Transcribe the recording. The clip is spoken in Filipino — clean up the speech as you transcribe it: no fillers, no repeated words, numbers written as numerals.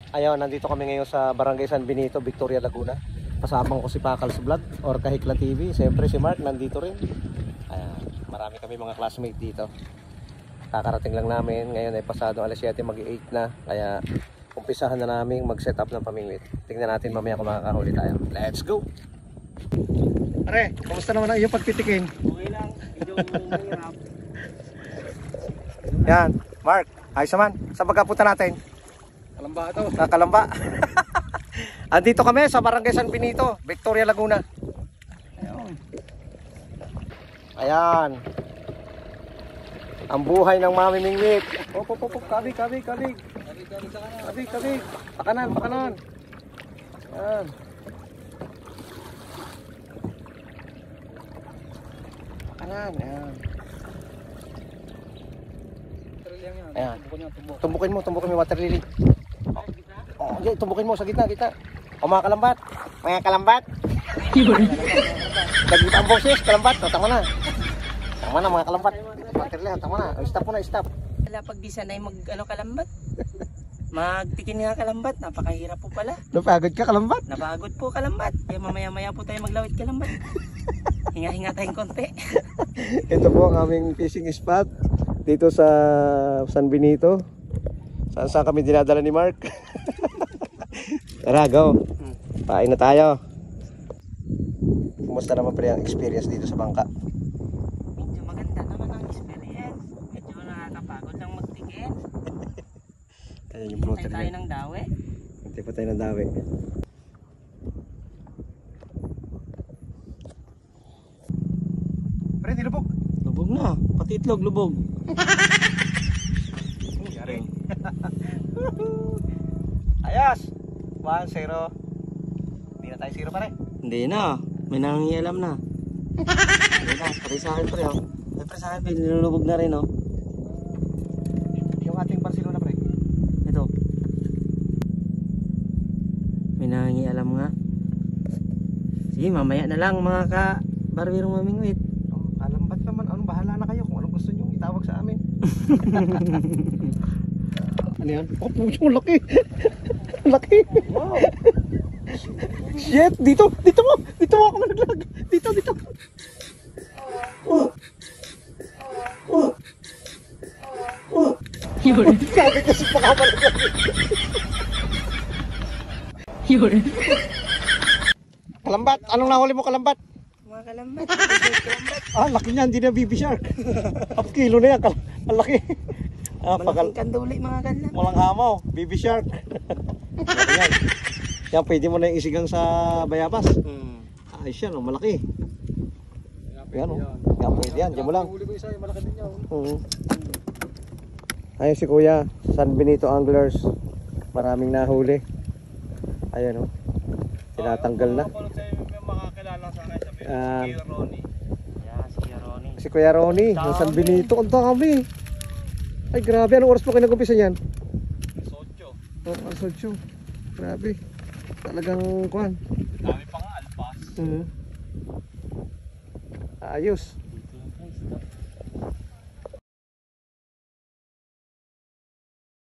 Ayun, nandito kami ngayon sa Barangay San Benito, Victoria, Laguna. Kasama ko si Pakals Vlog or Kahikla TV. Siyempre si Mark nandito rin. Ayan, marami kami mga classmate dito. Kakarating lang namin. Ngayon ay pasado alas 7, mag-8 na. Kaya umpisahan na namin mag-set up ng pamingwit. Tingnan natin mamaya kung makakahuli tayo. Let's go! Are, kumusta naman ang iyong pagtitikin? Okay lang, medyo mahirap. Yan, Mark, ayos naman. Saan pagkapunta natin? Kalamba ito. Kalamba. Andito kami sa Barangay San Benito, Victoria, Laguna. Ayun. Ayan. Ang buhay ng mamimingwit. Op, kabig. Kabig sa kanan. Kabig. Pakanan. Ayan. Pakanan, ayan. Ayan. Tumbukin mo water lily. Oh, okay, tumbukin mo sa gitna. O mga kalambat. Nagita ang boses, kalambat. O, tama na mga kalambat. Water lily, tama na. Stop mo na, stop. Wala pag di sanay kalambat. Magtikin nga kalambat, napakahirap po pala. Napagod ka, kalambat? Napagod po kalambat. Kaya mamaya po tayo maglawit kalambat. Hinga-hinga tayong konti. Ito po ang aming fishing spot dito sa San Benito. Saan kami dinadala ni Mark? Tara, go. Pain na tayo. Kumusta naman pre ang experience dito sa bangka? Medyo maganda naman ang experience. Medyo nakakapagod lang magtikin. Ayan yung floater Hintay tayo niya. ng dawe. Hintay pa tayo ng dawi. Pre, nilubog. Lubog na. Pati itlog lubog. Yari. Ayos. 1-0. Hindi na tayo 0 pare. Hindi na. May nangangialam na. Hindi na. Pati sa akin pre. Pre sa akin nilulubog na rin. Yung ating Barcelona pre. Ito. May nangangialam nga. Sige, mamaya na lang mga ka-barbirong mamingwit. Kalambat naman. Anong bahala na kayo kung anong gusto nyo itawag sa amin. Ano yan? Oh, puso, laki. Laki. Wow. Shit, dito mo ako naglag. Dito. Yun. Sabi kasi pakamalaglag. Yun. Kalambat, anong nahuli mo kalambat? Mga kalambat. Ah, laki niya, hindi na baby shark. Half kilo na yan, ang laki. Ah, Malaking kanduli mga kalam. walang hamaw, baby shark. Yan. Yan, pwede mo na yung isigang sa bayabas. Ayos yan, oh, malaki. Yan, oh. Yan, pwede yan, dyan mo lang. Huli ko isa, yung malaki din niya. Ayun si Kuya, San Benito Anglers. Maraming nahuli. Ayan, oh. Tinatanggal na. Makakilala sa akin sa Kuya Ronnie. Yeah, si Ronnie. Si Kuya Ronnie, ng San Benito. Ang dami. Ay, grabe. Anong oras mo kayo nag-umpisa niyan? Socho. Oh, alas 8. Grabe. Talagang kuhan. Dami pa nga alpas. Ayos.